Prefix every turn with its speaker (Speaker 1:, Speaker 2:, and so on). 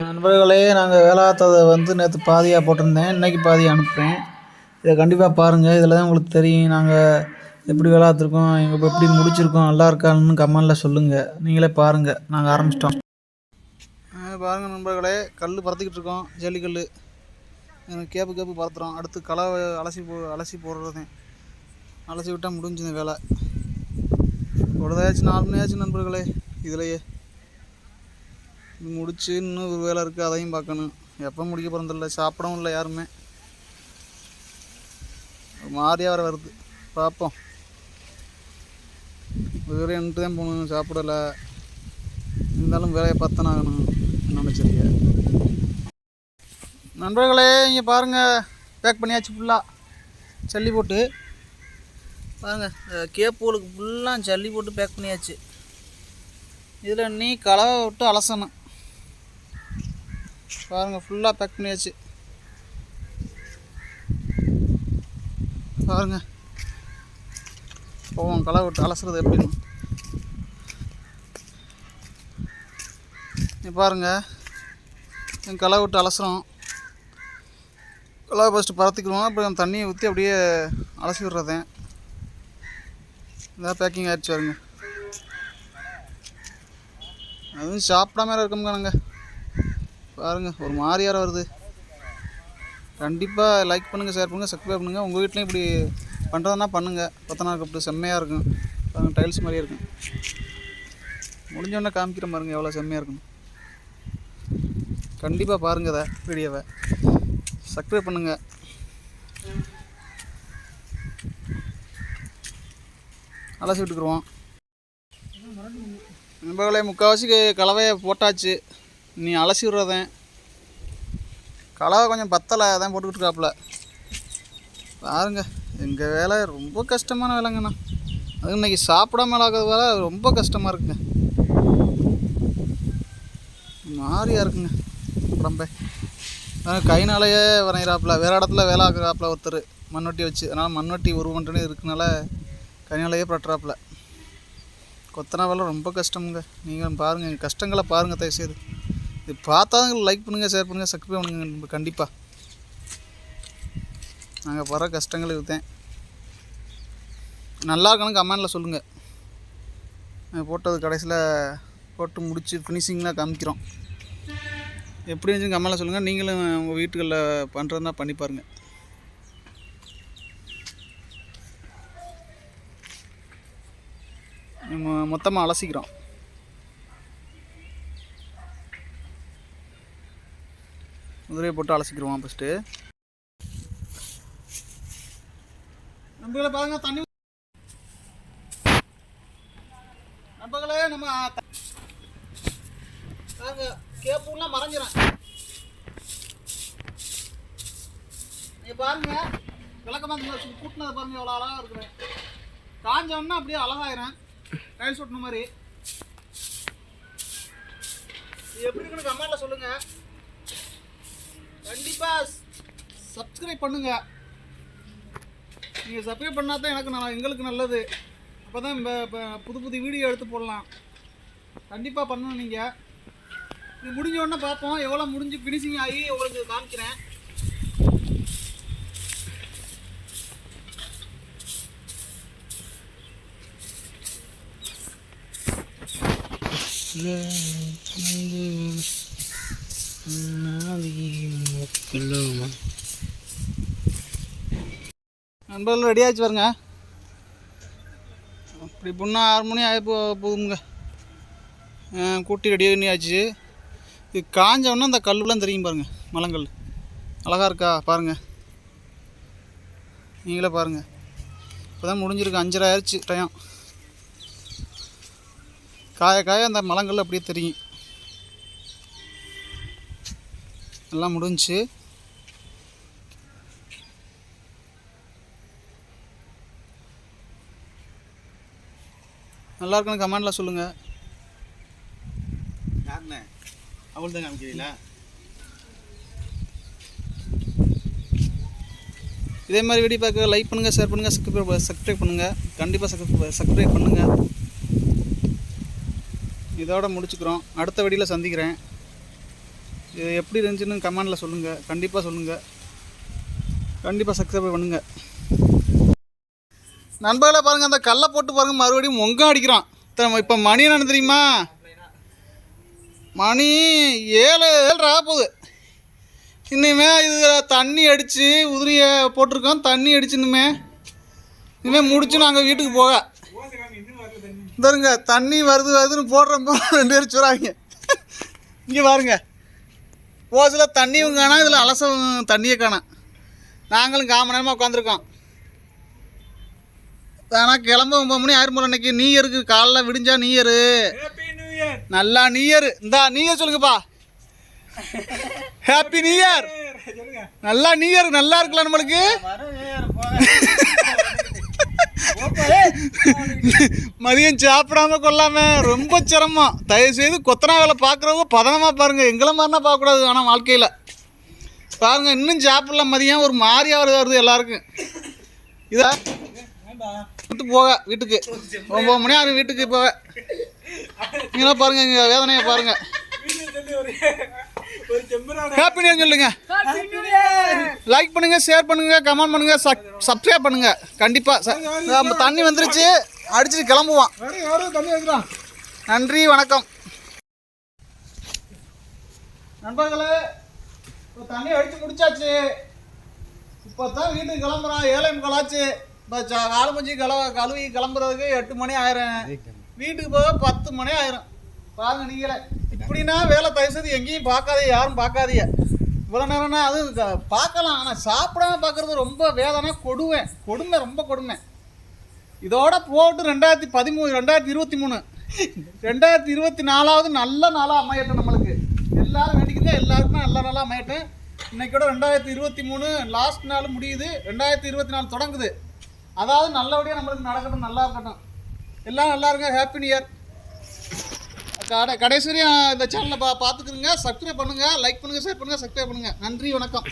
Speaker 1: நண்பர்களே, நாங்கள் வேலாத்ததை நேற்று பாதியாக போட்டிருந்தேன். இன்றைக்கி பாதியை அனுப்புகிறேன். இதை கண்டிப்பாக பாருங்கள். இதில் தான் உங்களுக்கு தெரியும் நாங்கள் எப்படி வேலாத்திருக்கோம், எங்கள் இப்போ எப்படி முடிச்சிருக்கோம், நல்லா இருக்கான்னு கமெண்டில் சொல்லுங்கள். நீங்களே பாருங்கள். நாங்கள் ஆரம்பிச்சிட்டோம். பாருங்கள் நண்பர்களே, கல் பறத்துக்கிட்டு இருக்கோம். ஜல்லிக்கல் கேப்பு பறத்துறோம். அடுத்து களை அலசி போடுறதேன். அலசி விட்டால் முடிஞ்சுது வேலை. பொழுதாச்சும் 4 மணி ஆச்சு நண்பர்களே. இதுலையே முடிச்சு இன்னும் ஒரு வேலை இருக்குது, அதையும் பார்க்கணும். எப்போ முடிக்க போகிறதில்ல, சாப்பிடவும் இல்லை யாருமே. மாதிரியாக வேறு வருது, பார்ப்போம். இதுவரை என்ட்டு தான் போகணும், சாப்பிடலை. இருந்தாலும் வேலையை பார்த்தா ஆகணும். என்னென்னு சரியா நண்பர்களே, இங்கே பாருங்கள், பேக் பண்ணியாச்சு ஃபுல்லாக. ஜல்லி போட்டு பாருங்கள், கேப்பூலுக்கு ஃபுல்லாக ஜல்லி போட்டு பேக் பண்ணியாச்சு. இதில் நீ கலவை விட்டு அலசணும். பாருங்கள், ஃபுல்லாக பேக் பண்ணியாச்சு. பாருங்கள், போவோம் கலவை விட்டு அலசுறது எப்படின்னு. பாருங்கள், கலவை விட்டு அலசுகிறோம். கலவை ஃபஸ்ட்டு பறத்துக்குருவோம், அப்புறம் தண்ணியை ஊற்றி அப்படியே அலசி விட்றதேன். இதான் பேக்கிங் ஆகிடுச்சு. பாருங்க, அதுவும் சாப்பிடாம இருக்கோம்கானுங்க. பாருங்கள், ஒரு மாதிரியார வருது. கண்டிப்பாக லைக் பண்ணுங்கள், ஷேர் பண்ணுங்கள், சப்ஸ்கிரைப் பண்ணுங்கள். உங்கள் வீட்லேயும் இப்படி பண்ணுறதுனா பண்ணுங்கள். கொத்தனாருக்கு அப்படி செம்மையாக இருக்கும். பாருங்கள், டைல்ஸ் மாதிரியே இருக்கும். முடிஞ்சோடனே காமிக்கிற பாருங்கள் எவ்வளோ செம்மையாக இருக்கும். கண்டிப்பாக பாருங்கள் இதை வீடியோவை, சப்ஸ்கிரைப் பண்ணுங்கள். அலசி விட்டுக்குருவோம். நண்பர்களே, முக்கால்வாசி கலவையை போட்டாச்சு. நீ அலசி விட்றதேன். கலவை கொஞ்சம் பத்தலை, அதான் போட்டுக்கிட்டு இருக்காப்புல. பாருங்க, எங்கள் வேலை ரொம்ப கஷ்டமான வேலைங்கண்ணா. அது இன்றைக்கி சாப்பிடாம ஆகிறது வேலை ரொம்ப கஷ்டமாக இருக்குங்க. மாதிரியாக இருக்குங்க உடம்பே. கைனாலேயே வரைகிறாப்புல. வேறு இடத்துல வேலை ஆக்குறாப்புல ஒருத்தர் மண்வெட்டி வச்சு. அதனால் மண்வெட்டி உருவன்ட்டுன்னு இருக்கனால கைனாலேயே பட்டுறாப்புல. கொத்தனா வேலை ரொம்ப கஷ்டமுங்க. நீங்கள் பாருங்கள், எங்கள் கஷ்டங்களை பாருங்கள் தயவுசெய்து. இது பார்த்தாங்க லைக் பண்ணுங்கள், ஷேர் பண்ணுங்கள், சப்ஸ்கிரைப் பண்ணுங்க. கண்டிப்பாக நாங்கள் வர கஷ்டங்கள் இருக்கேன். நல்லா இருக்கணும் கமெண்டில் சொல்லுங்கள். போட்டது கடைசியில் போட்டு முடித்து ஃபினிஷிங்லாம் காமிக்கிறோம். எப்படி இருந்துச்சுன்னு கமெண்டில் சொல்லுங்கள். நீங்களும் உங்கள் வீட்டுகளில் பண்ணுறதுனா பண்ணி பாருங்கள். மொத்தமாக அலசிக்கிறோம். முதலையை போட்டு அலசிக்கிடுவோம் ஃபஸ்ட்டு. நண்பர்களே பாருங்க, தண்ணி நண்பர்களே நம்ம பாருங்க, கேப்பூலாம் மறைஞ்சிடும். நீங்கள் பாருங்க, விளக்கமாக கூட்டினதை பாருங்க எவ்வளோ அழகாக இருக்குது. காஞ்சோன்னா அப்படியே அழகாயிரும், டைல்ஸ் ஒட்டின மாதிரி. இது எப்படி இருக்குன்னு கமெண்டில் சொல்லுங்கள். கண்டிப்பாக சப்ஸ்கிரைப் பண்ணுங்கள். நீங்கள் சப்ஸ்கிரைப் பண்ணால் தான் எங்களுக்கு நல்லது. அப்போ தான் புது வீடியோ எடுத்து போடலாம். கண்டிப்பாக பண்ணணும். நீங்கள் இது முடிஞ்ச உடனே பார்ப்போம், எவ்வளோ முடிஞ்சு ஃபினிஷிங் ஆகி உங்களுக்கு காமிக்கிறேன். நண்பர்கள் ரெடி ஆச்சு பாருங்க. அப்படி பொண்ணா 6 மணி ஆகி போகுங்க. கூட்டி ரெடி பண்ணியாச்சு. இது காஞ்சவொன்னே அந்த கல்லுலாம் தெரியும் பாருங்கள், மலங்கல் அழகாக இருக்கா பாருங்கள். நீங்களே பாருங்கள். இப்போ தான் முடிஞ்சிருக்கு, 5:30 ஆயிடுச்சு டைம். காய அந்த மலங்கல் அப்படியே தெரியும். எல்லாம் முடிஞ்சு. நல்லா இருக்குன்னு கமெண்டில் சொல்லுங்கள். யாருண்ணே அவள் தான் காமிக்கிறீங்களா? இதே மாதிரி வீடியோ பார்க்க லைக் பண்ணுங்கள், ஷேர் பண்ணுங்கள், சப்ஸ்கிரைப் பண்ணுங்கள். கண்டிப்பாக சப்ஸ்கிரைப் பண்ணுங்கள். இதோட முடிச்சுக்கிறோம். அடுத்த வீடியோவில் சந்திக்கிறேன். இது எப்படி இருந்துச்சுன்னு கமெண்டில் சொல்லுங்கள், கண்டிப்பாக சொல்லுங்கள், கண்டிப்பாக சப்ஸ்கிரைப் பண்ணுங்கள். நண்பர்களே பாருங்கள், அந்த கல்லை போட்டு பாருங்கள், மறுபடியும் மொங்கம் அடிக்கிறான். இப்போ மணி என்னன்னு தெரியுமா? மணி 7:30 போகுது. இன்னுமே இது தண்ணி அடித்து உதிரியை போட்டிருக்கோம், தண்ணி அடிச்சு இனிமேல் முடிச்சு நாங்கள் வீட்டுக்கு போக தருங்க. தண்ணி வருதுன்னு போடுறப்போ 2 பேர் சொல்கிறாங்க. இங்கே பாருங்க, ஓசில் தண்ணியும் காணா, இதில் அலசம் தண்ணியே காணாம். நாங்களும் 1/4 மணி நேரமாக உட்காந்துருக்கோம். ஆனால் கிளம்ப 9 மணி ஆயிரம் போல. இன்னைக்கு நியூ இயருக்கு காலைல விடிஞ்சா நியூ இயரு. நல்லா நியூ இயர். நியூ இயர் சொல்லுங்கப்பா. Happy new year. நல்லா நியூ இயர் நல்லா இருக்கலாம் நம்மளுக்கு. மதியம் சாப்பிடாம கொள்ளாம ரொம்ப சிரமம். தயவுசெய்து கொத்தனா வேலை பார்க்குறவங்க பதனமாக பாருங்கள். எங்களை மாதிரினா பார்க்கக்கூடாது. ஆனால் வாழ்க்கையில் பாருங்கள், இன்னும் சாப்பிடலாம். மதியம் ஒரு மாதிரியாக வருது எல்லாருக்கும். இதா விட்டு போக வீட்டுக்கு 9 மணி ஆகும் வீட்டுக்கு போக. நீங்களாம் பாருங்கள், இங்கே வேதனையை பாருங்கள். ஹாப்பி நியூ இயர் சொல்லுங்க. லைக் பண்ணுங்க, ஷேர் பண்ணுங்க, கமெண்ட் பண்ணுங்க, சப்ஸ்கிரைப் பண்ணுங்க. கண்டிப்பாக நம்ம தண்ணி வந்துருச்சு, அடிச்சுட்டு கிளம்புவான். நன்றி, வணக்கம் நண்பர்களே. இப்போ தண்ணி அடித்து முடிச்சாச்சு. இப்போ தான் வீட்டுக்கு கிளம்புறான். 7:45 ஆச்சு. இப்போ காலமஞ்சி கழுவி கிளம்புறதுக்கு 8 மணி ஆயிரும். வீட்டுக்கு போக 10 மணி ஆயிரும். பாருங்க நீங்களே. இப்படின்னா வேலை தயவுசெய்து எங்கேயும் பார்க்காதே, யாரும் பார்க்காதீங்க. இவ்வளோ நேரம்னா அது பார்க்கலாம், ஆனால் சாப்பிடாம பார்க்குறது ரொம்ப வேதனை, கொடுமை, ரொம்ப கொடுமை. இதோட போட்டு 2023 2024 நல்ல நாளாக அமையட்டும். நம்மளுக்கு எல்லோரும் வேண்டிக்கிறதே எல்லாருக்குமே நல்ல நாளாக அமையட்டும். இன்றைக்கோட 2023 லாஸ்ட் நாள் முடியுது, 2024 தொடங்குது. அதாவது நல்லபடியாக நம்மளுக்கு நடக்கட்டும், நல்லா இருக்கட்டும். எல்லாம் நல்லா இருங்க. Happy new year. கடைசி வரையும் இந்த சேனலை பார்த்துக்குங்க. சப்ஸ்கிரைப் பண்ணுங்கள், லைக் பண்ணுங்கள், ஷேர் பண்ணுங்கள், சப்ஸ்கிரைப் பண்ணுங்கள். நன்றி, வணக்கம்.